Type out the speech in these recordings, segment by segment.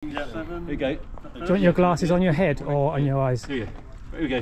Here we go. Do you want your glasses on your head or on your eyes? Here we go.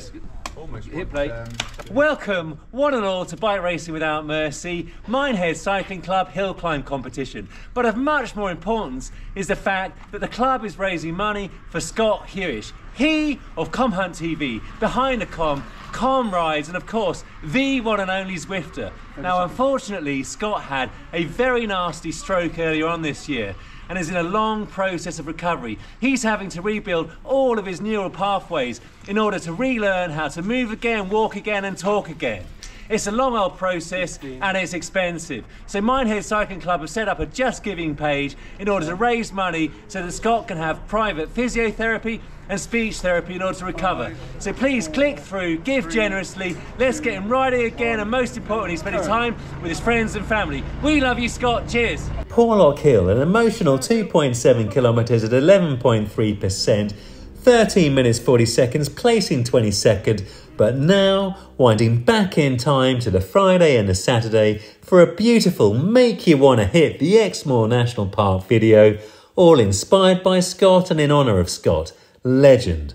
Hit play. Welcome, one and all, to Bike Racing Without Mercy, Minehead Cycling Club Hill Climb Competition. But of much more importance is the fact that the club is raising money for Scott Huish. He of Hunt TV, behind the Com Rides, and of course, the one and only Zwifter. Now, unfortunately, Scott had a very nasty stroke earlier on this year and is in a long process of recovery. He's having to rebuild all of his neural pathways in order to relearn how to move again, walk again and talk again. It's a long old process and it's expensive. So Minehead Cycling Club have set up a Just Giving page in order to raise money so that Scott can have private physiotherapy and speech therapy in order to recover. So please click through, give generously, let's get him riding again, and most importantly, spending time with his friends and family. We love you, Scott. Cheers. Porlock Hill, an emotional 2.7 kilometres at 11.3%, 13 minutes 40 seconds, placing 22nd, but now winding back in time to the Friday and the Saturday for a beautiful make you want to hit the Exmoor National Park video, all inspired by Scott and in honour of Scott. Legend.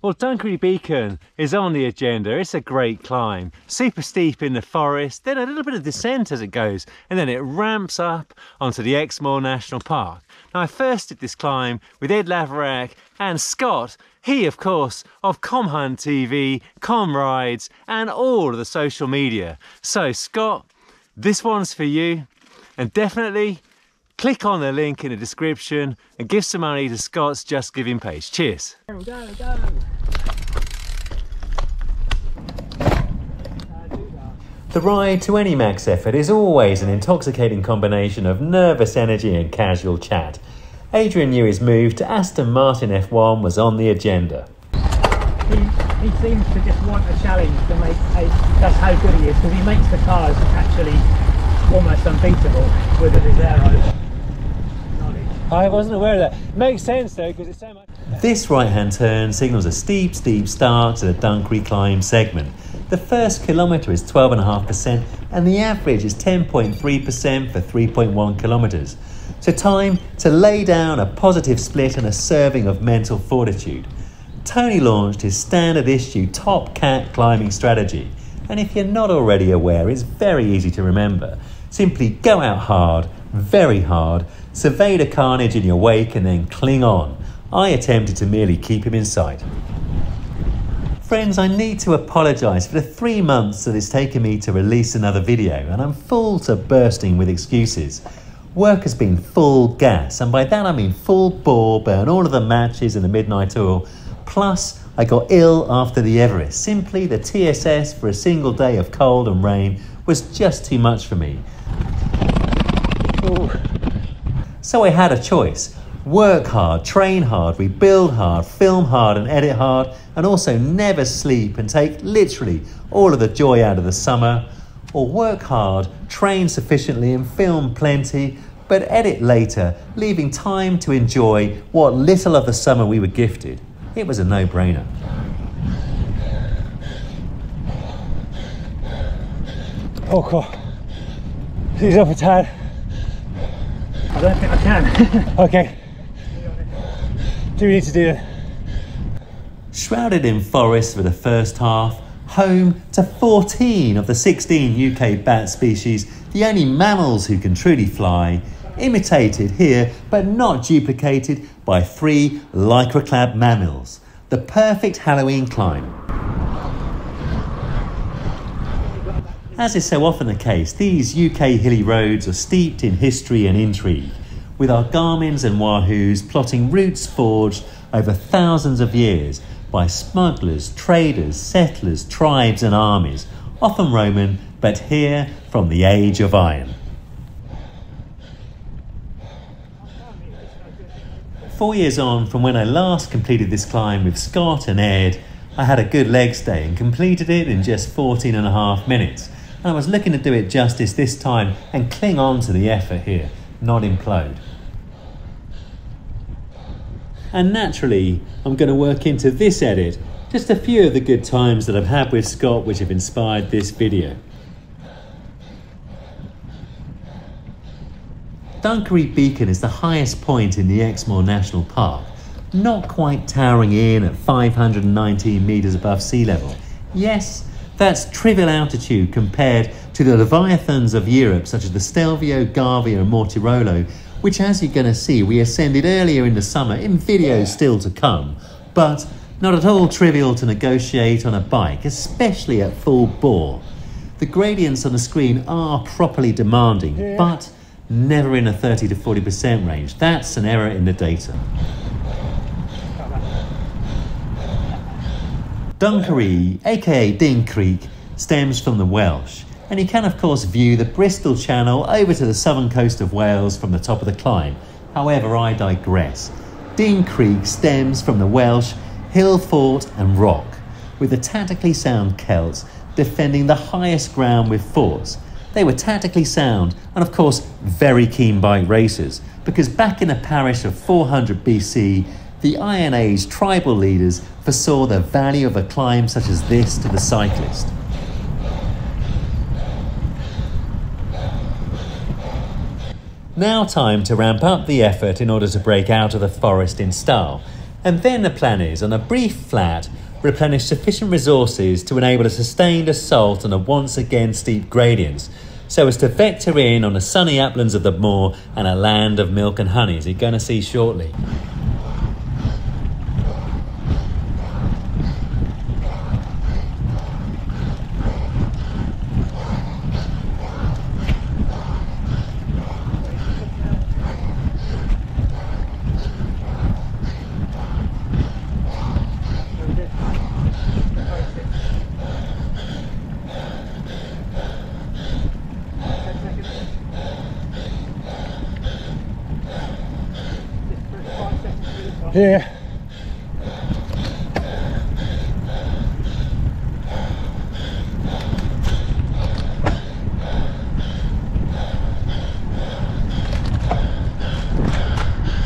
Well, Dunkery Beacon is on the agenda. It's a great climb. Super steep in the forest, then a little bit of descent as it goes, and then it ramps up onto the Exmoor National Park. Now, I first did this climb with Ed Laverack and Scott, he, of course, of Hunt TV, Com Rides, and all of the social media. So, Scott, this one's for you, and definitely click on the link in the description and give some money to Scott's Just Giving page. Cheers. Go. The ride to any max effort is always an intoxicating combination of nervous energy and casual chat. Adrian knew his move to Aston Martin F1 was on the agenda. He seems to just want a challenge to make that's how good he is, because he makes the cars actually almost unbeatable with his aero. I wasn't aware of that. Makes sense though, because it's so much. This right-hand turn signals a steep start to the Dunkery climb segment. The first kilometre is 12.5% and the average is 10.3% for 3.1 kilometres. So time to lay down a positive split and a serving of mental fortitude. Tony launched his standard issue Top Cat climbing strategy. And if you're not already aware, it's very easy to remember. Simply go out hard, very hard, survey the carnage in your wake and then cling on. I attempted to merely keep him in sight. Friends, I need to apologise for the 3 months that it's taken me to release another video, and I'm full to bursting with excuses. Work has been full gas, and by that I mean full bore, burn all of the matches in the midnight oil, plus I got ill after the Everest. Simply the TSS for a single day of cold and rain was just too much for me. Ooh. So I had a choice. Work hard, train hard, rebuild hard, film hard and edit hard, and also never sleep and take literally all of the joy out of the summer. Or work hard, train sufficiently and film plenty, but edit later, leaving time to enjoy what little of the summer we were gifted. It was a no-brainer. Oh God, he's up a tad. I don't think I can. Okay. Do we need to do that? Shrouded in forest for the first half, home to 14 of the 16 UK bat species, the only mammals who can truly fly, imitated here but not duplicated by 3 lycra-clad mammals. The perfect Halloween climb. As is so often the case, these UK hilly roads are steeped in history and intrigue, with our Garmins and Wahoos plotting routes forged over thousands of years by smugglers, traders, settlers, tribes and armies, often Roman, but here from the Age of Iron. 4 years on from when I last completed this climb with Scott and Ed, I had a good legs day and completed it in just 14.5 minutes. And I was looking to do it justice this time and cling on to the effort here, not implode. And naturally, I'm going to work into this edit just a few of the good times that I've had with Scott which have inspired this video. Dunkery Beacon is the highest point in the Exmoor National Park, not quite towering in at 519 metres above sea level. Yes, that's trivial altitude compared to the Leviathans of Europe such as the Stelvio, Gavia and Mortirolo, which, as you're going to see, we ascended earlier in the summer in videos still to come, but not at all trivial to negotiate on a bike, especially at full bore. The gradients on the screen are properly demanding, but never in a 30 to 40% range. That's an error in the data. Dunkery, aka Ding Creek, stems from the Welsh, and you can of course view the Bristol Channel over to the southern coast of Wales from the top of the climb. However, I digress. Ding Creek stems from the Welsh hill, fort and rock, with the tactically sound Celts defending the highest ground with forts. They were tactically sound and of course very keen bike racers, because back in the parish of 400 BC, the Iron Age tribal leaders foresaw the value of a climb such as this to the cyclist. Now time to ramp up the effort in order to break out of the forest in style, and then the plan is, on a brief flat, replenish sufficient resources to enable a sustained assault on the once again steep gradients, so as to vector in on the sunny uplands of the moor and a land of milk and honey, as you're going to see shortly. Yeah.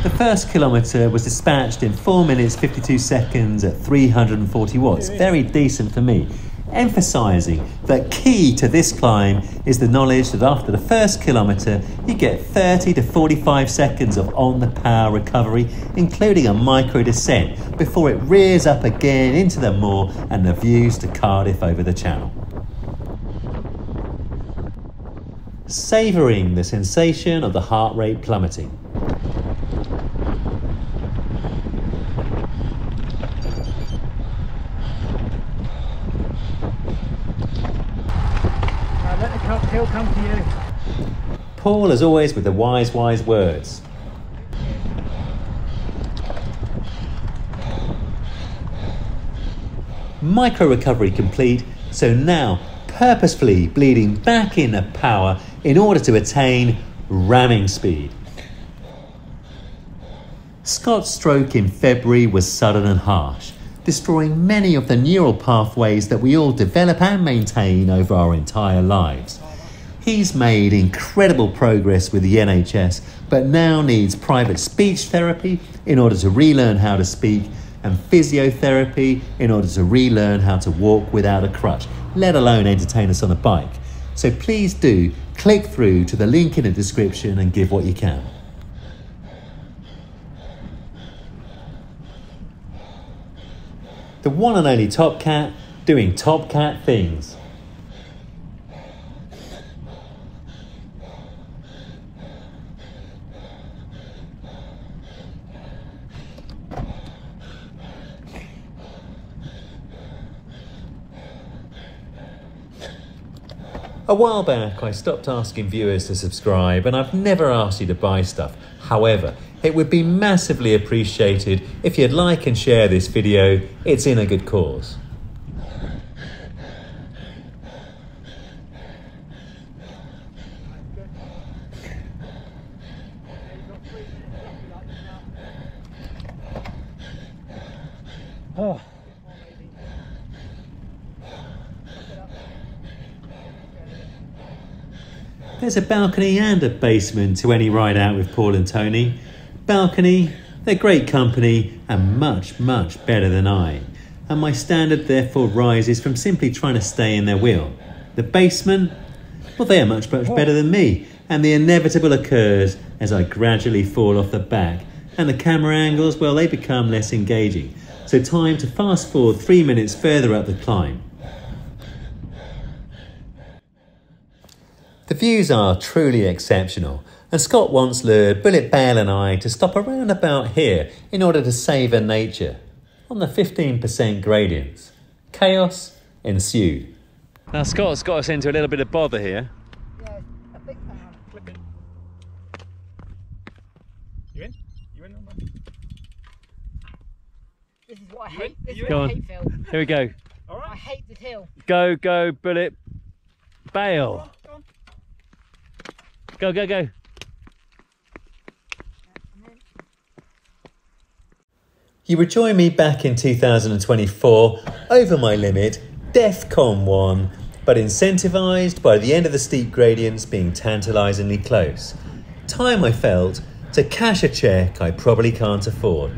The first kilometre was dispatched in 4 minutes 52 seconds at 340 watts. Very decent for me. Emphasising that key to this climb is the knowledge that after the first kilometre you get 30 to 45 seconds of on-the-power recovery, including a micro descent, before it rears up again into the moor and the views to Cardiff over the channel. Savouring the sensation of the heart rate plummeting. He'll come to you. Paul, as always, with the wise words. Micro recovery complete, so now purposefully bleeding back in the power in order to attain ramming speed. Scott's stroke in February was sudden and harsh, destroying many of the neural pathways that we all develop and maintain over our entire lives. He's made incredible progress with the NHS, but now needs private speech therapy in order to relearn how to speak, and physiotherapy in order to relearn how to walk without a crutch, let alone entertain us on a bike. So please do click through to the link in the description and give what you can. The one and only Top Cat doing Top Cat things. A while back I stopped asking viewers to subscribe, and I've never asked you to buy stuff. However, it would be massively appreciated if you'd like and share this video. It's in a good cause. Oh. There's a balcony and a basement to any ride out with Paul and Tony. Balcony, they're great company and much better than I. And my standard therefore rises from simply trying to stay in their wheel. The basement, well, they're much better than me. and the inevitable occurs as I gradually fall off the back, and the camera angles, well, they become less engaging. So time to fast forward 3 minutes further up the climb. The views are truly exceptional, and Scott once lured Bullet Bale and I to stop around about here in order to savour nature on the 15% gradients. Chaos ensued. Now Scott's got us into a little bit of bother here. Yeah, a big fan. Clip in. You in? You in? This is what I hate. This is Go what I on. hate, Phil. Here we go. All right. I hate this hill. Go, go, Bullet Bale. Go, go, go. You would join me back in 2024, over my limit, DEFCON 1, but incentivised by the end of the steep gradients being tantalisingly close. Time, I felt, to cash a cheque I probably can't afford.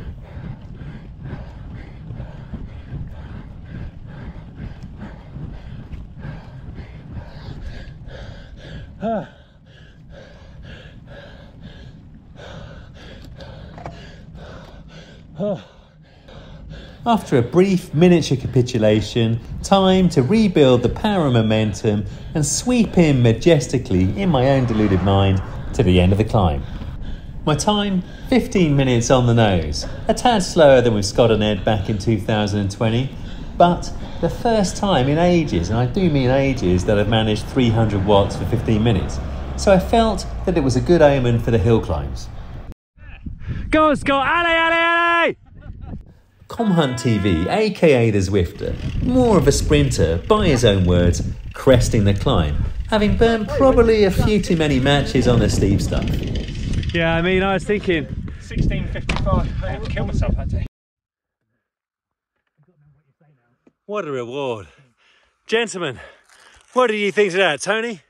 After a brief miniature capitulation, time to rebuild the power and momentum and sweep in majestically, in my own deluded mind, to the end of the climb. My time, 15 minutes on the nose, a tad slower than with Scott and Ed back in 2020, but the first time in ages, and I do mean ages, that I've managed 300 watts for 15 minutes. So I felt that it was a good omen for the hill climbs. Go on, Scott! Alley, alley, alley! Comhunt TV, aka the Zwifter, more of a sprinter, by his own words, cresting the climb, having burnt probably a few too many matches on the steep stuff. Yeah, I mean, I was thinking 16:55. I have to kill myself that day. What a reward. Gentlemen, what do you think of that, Tony?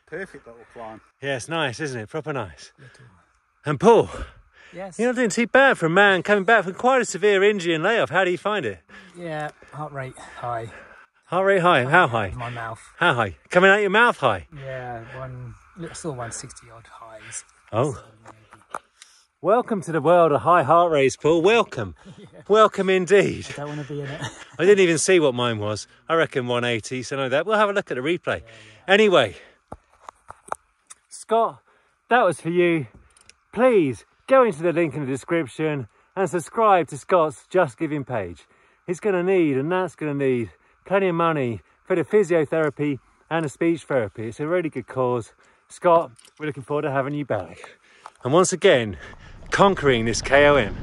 Perfect little climb. Yeah, it's nice, isn't it? Proper nice. And Paul? Yes. You're not doing too bad for a man coming back from quite a severe injury and layoff. How do you find it? Yeah, heart rate high. Heart rate high? How high? My mouth. How high? Coming out your mouth high? Yeah, still 160 odd highs. Oh. Welcome to the world of high heart rates, Paul. Welcome. Yeah. Welcome indeed. I don't want to be in it. I didn't even see what mine was. I reckon 180, so know that. We'll have a look at the replay. Yeah. Anyway, Scott, that was for you. Please go into the link in the description and subscribe to Scott's Just Giving page. He's going to need, and that's going to need, plenty of money for the physiotherapy and the speech therapy. It's a really good cause. Scott, we're looking forward to having you back. And once again, conquering this KOM.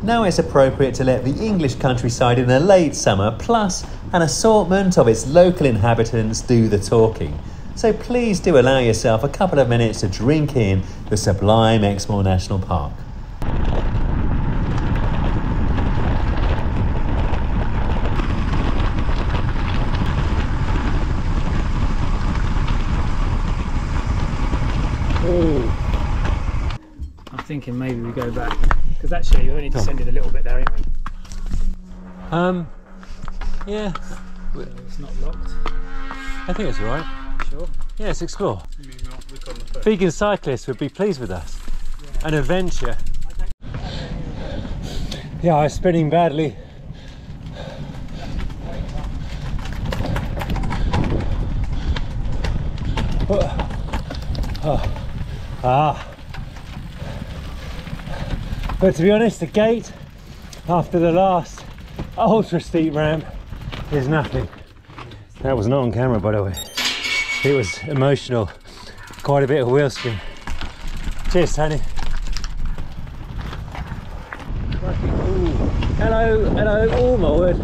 Now it's appropriate to let the English countryside in the late summer, plus an assortment of its local inhabitants, do the talking. So please do allow yourself a couple of minutes to drink in the sublime Exmoor National Park. I'm thinking maybe we go back, because actually we only descended a little bit there, ain't we? Yeah. So it's not locked. I think it's all right. Sure. Yeah, let's explore. Vegan cyclists would be pleased with us. Yeah. An adventure. Yeah, I was spinning badly. But to be honest, the gate after the last ultra steep ramp is nothing. That was not on camera, by the way. It was emotional. Quite a bit of wheel spin. Cheers, Tony. Hello, hello, oh my word.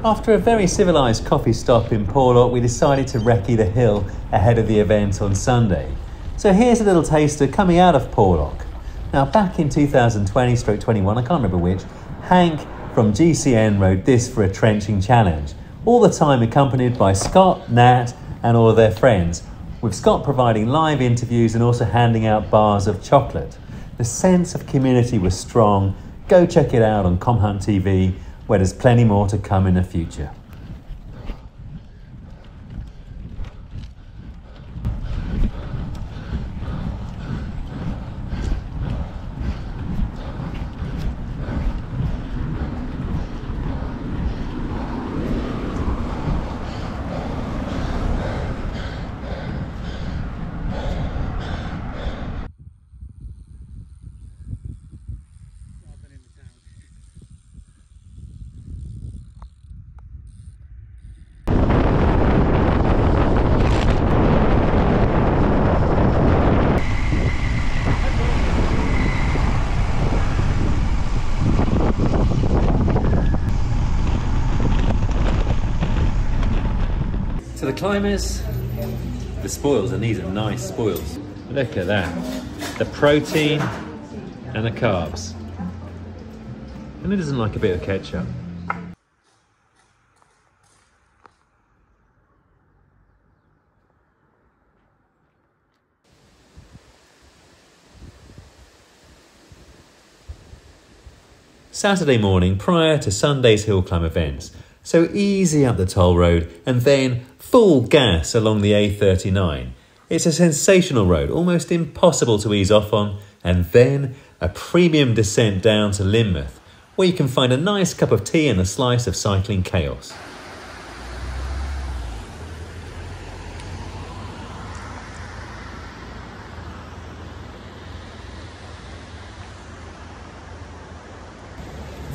After a very civilised coffee stop in Porlock, we decided to recce the hill ahead of the event on Sunday. So here's a little taster coming out of Porlock. Now back in 2020/21, I can't remember which, Hank from GCN rode this for a trenching challenge, all the time accompanied by Scott, Nat and all of their friends, with Scott providing live interviews and also handing out bars of chocolate. The sense of community was strong. Go check it out on ComHunt TV, where there's plenty more to come in the future. To the climbers, the spoils, and these are nice spoils. Look at that. The protein and the carbs. And who doesn't like a bit of ketchup? Saturday morning prior to Sunday's hill climb events. So easy up the toll road and then full gas along the A39. It's a sensational road, almost impossible to ease off on, and then a premium descent down to Lynmouth, where you can find a nice cup of tea and a slice of cycling chaos.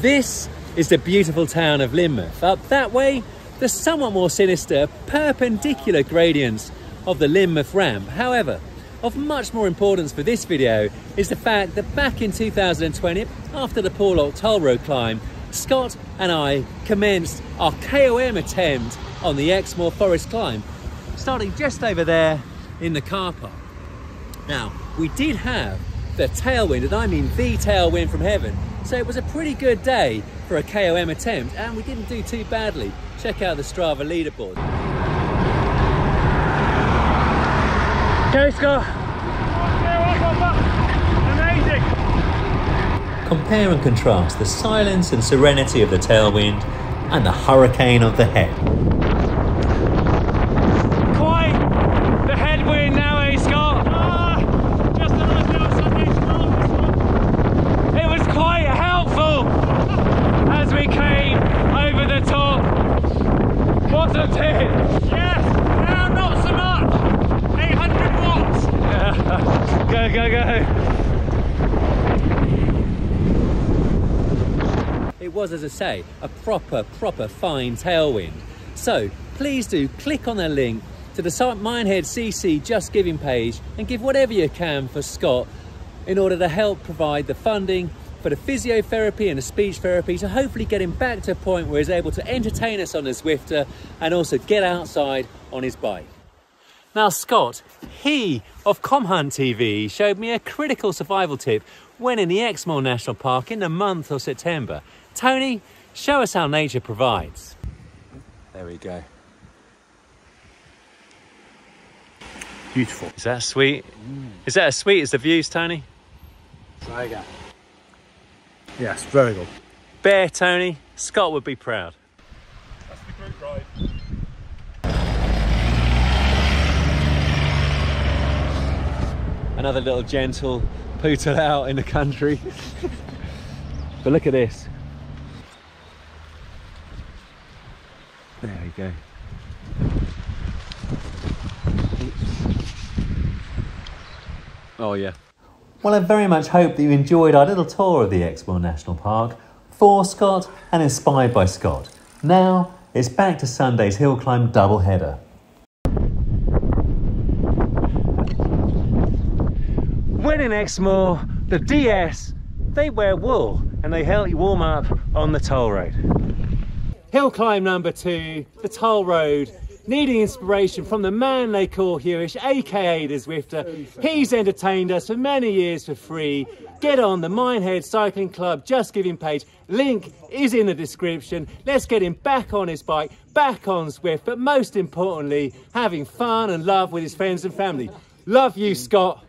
This is the beautiful town of Lynmouth. Up that way, the somewhat more sinister, perpendicular gradients of the Lynmouth ramp. However, of much more importance for this video is the fact that back in 2020, after the Porlock toll road climb, Scott and I commenced our KOM attempt on the Exmoor Forest climb, starting just over there in the car park. Now, we did have the tailwind, and I mean the tailwind from heaven, so it was a pretty good day for a KOM attempt, and we didn't do too badly. Check out the Strava leaderboard. Go, Scott! Amazing! Compare and contrast the silence and serenity of the tailwind and the hurricane of the head. Quite the headwind now, eh, Scott? Just a nice little Sunday stroll, this one. It was quite helpful as we came over the top. Wasn't it? Yes! Now not so much! 800 watts! Go, go, go! It was, as I say, a proper fine tailwind. So please do click on the link to the Minehead CC Just Giving page and give whatever you can for Scott in order to help provide the funding for the physiotherapy and the speech therapy to hopefully get him back to a point where he's able to entertain us on the Zwifter and also get outside on his bike. Now Scott, he of ComHunt TV, showed me a critical survival tip when in the Exmoor National Park in the month of September. Tony, show us how nature provides. There we go. Beautiful. Is that sweet? Is that as sweet as the views, Tony? There you go. Yes, very good. Bear Tony, Scott would be proud. That's the group ride. Another little gentle poodle out in the country. But look at this. There we go. Oh yeah. Well, I very much hope that you enjoyed our little tour of the Exmoor National Park for Scott and inspired by Scott. Now it's back to Sunday's hill climb doubleheader. When in Exmoor, the DS, they wear wool and they help you warm up on the toll road. Hill climb number 2, the Toll Road, needing inspiration from the man they call Huish, aka the Zwifter. He's entertained us for many years for free. Get on the Minehead Cycling Club Just Giving page. Link is in the description. Let's get him back on his bike, back on Zwift, but most importantly, having fun and love with his friends and family. Love you, Scott.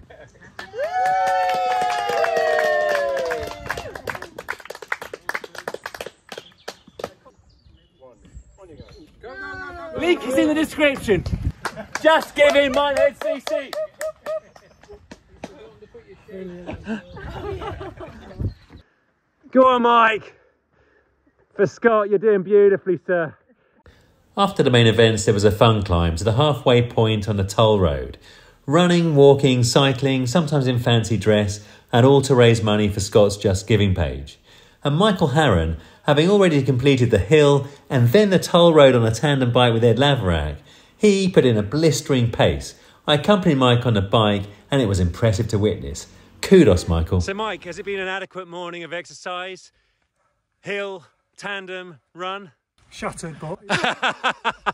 Link is in the description. Just give in Minehead CC. Go on, Mike. For Scott, you're doing beautifully, sir. After the main events, there was a fun climb to the halfway point on the Toll Road. Running, walking, cycling, sometimes in fancy dress, and all to raise money for Scott's Just Giving page. And Michael Harron, having already completed the hill and then the Toll Road on a tandem bike with Ed Laverack, he put in a blistering pace. I accompanied Mike on the bike and it was impressive to witness. Kudos, Michael. So Mike, has it been an adequate morning of exercise? Hill, tandem, run? Shattered, but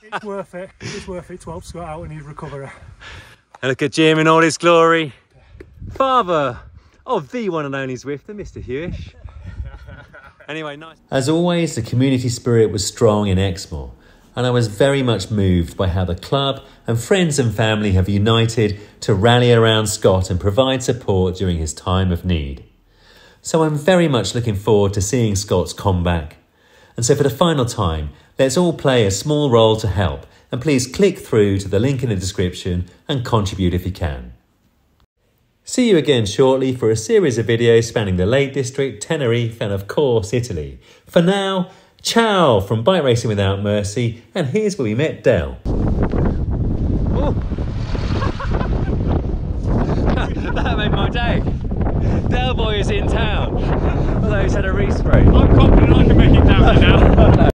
it's worth it. It's worth it to help Scott out in his recovery. And look at Jim in all his glory. Father of the one and only Zwifter, Mr. Huish. Anyway, nice. As always, the community spirit was strong in Exmoor, and I was very much moved by how the club and friends and family have united to rally around Scott and provide support during his time of need. So I'm very much looking forward to seeing Scott's comeback. And so for the final time, let's all play a small role to help, and please click through to the link in the description and contribute if you can. See you again shortly for a series of videos spanning the Lake District, Tenerife and of course Italy. For now, ciao from Bike Racing Without Mercy, and here's where we met Del. That made my day. Del Boy is in town, although he's had a respray. I'm confident I can make it down to now.